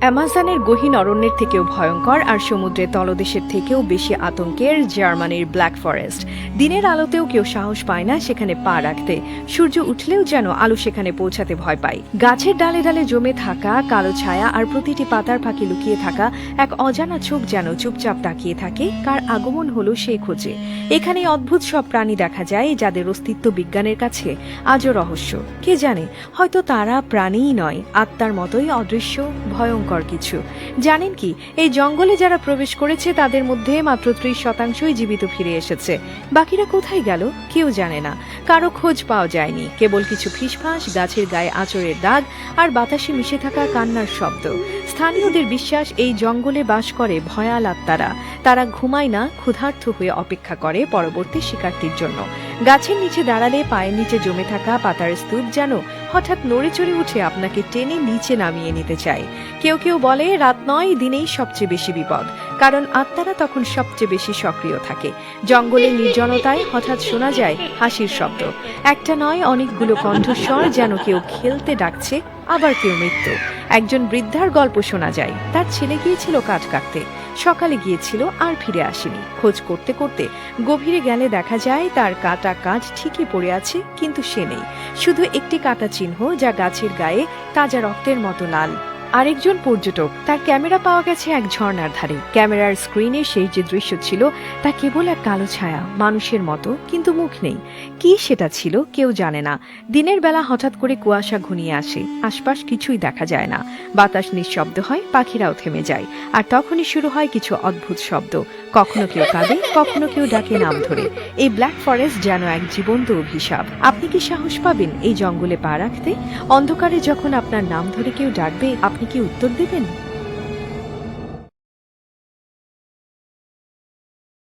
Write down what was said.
অ্যামাজনের গহীন অরণ্যের থেকেও ভয়ঙ্কর আর সমুদ্রের তলদেশের থেকেও বেশি আতঙ্কের জার্মানির ব্ল্যাক ফরেস্ট। দিনের আলোতেও কেউ সাহস পায় না সেখানে পা রাখতে। সূর্য উঠলেও যেন আলো সেখানে পৌঁছাতে ভয় পায়। গাছের ডালে ডালে জমে থাকা কালো ছায়া আর প্রতিটি পাতার ফাঁকে লুকিয়ে থাকা এক অজানা চোখ যেন চুপচাপ তাকিয়ে থাকে কার আগমন হলো সেই খোঁজে। এখানে অদ্ভুত সব প্রাণী দেখা যায় যাদের অস্তিত্ব বিজ্ঞানের কাছে আজও রহস্য। কে জানে, হয়তো তারা প্রাণীই নয়, আত্মার মতোই অদৃশ্য ভয়ঙ্কর কিছু। জানেন কি, এই জঙ্গলে যারা প্রবেশ করেছে তাদের মধ্যে মাত্র 30% জীবিত ফিরে এসেছে। বাকিরা কোথায় গেল কেউ জানে না। কারো খোঁজ পাওয়া যায়নি, কেবল কিছু ফিসফাস, গাছের গায়ে আঁচড়ের দাগ আর বাতাসে মিশে থাকা কান্নার শব্দ। স্থানীয়দের বিশ্বাস এই জঙ্গলে বাস করে ভয়াল আত্মারা। তারা ঘুমায় না, ক্ষুধার্ত হয়ে অপেক্ষা করে পরবর্তী শিকারটির জন্য। গাছের নিচে দাঁড়ালে পায়ের নিচে জমে থাকা পাতার স্তূপ যেন হঠাৎ নড়ে চড়ে উঠে আপনাকে টেনে নিচে নামিয়ে নিতে চায়। কেউ কেউ বলে রাত নয়, দিনেই সবচেয়ে বেশি বিপদ, কারণ আত্মারা তখন সবচেয়ে বেশি সক্রিয় থাকে। জঙ্গলের নির্জনতায় হঠাৎ শোনা যায় হাসির শব্দ। একটা নয়, অনেকগুলো কণ্ঠস্বর, যেন কেউ খেলতে ডাকছে, আবার কেউ মৃত্যু। একজন বৃদ্ধার গল্প শোনা যায়। তার ছেলে গিয়েছিল কাঠ কাটতে, সকালে গিয়েছিল আর ফিরে আসেনি। খোঁজ করতে করতে গভীরে গেলে দেখা যায় তার কাটা কাঠ ঠিকই পড়ে আছে, কিন্তু সে নেই। শুধু একটি কাটা চিহ্ন, যা গাছের গায়ে তাজা রক্তের মতো লাল। আরেকজন পর্যটক, তার ক্যামেরা পাওয়া গেছে এক ঝর্ণার ধারে। ক্যামেরার স্ক্রিনে সেই যে দৃশ্য ছিল তা কেবল এক কালো ছায়া, মানুষের মতো, কিন্তু মুখ নেই। কি সেটা ছিল কেউ জানে না। দিনের বেলা হঠাৎ করে কুয়াশা ঘনিয়ে আসে, আশপাশ কিছুই দেখা যায় না। বাতাস নিঃশব্দ হয়, পাখিরাও থেমে যায়। আর তখনই শুরু হয় কিছু অদ্ভুত শব্দ। কখনো কেউ কাঁদে, কখনো কেউ ডাকে নাম ধরে। এই ব্ল্যাক ফরেস্ট যেন এক জীবন্ত অভিশাপ। আপনি কি সাহস পাবেন এই জঙ্গলে পা রাখতে? অন্ধকারে যখন আপনার নাম ধরে কেউ ডাকবে, আপনি কি উত্তর দেবেন?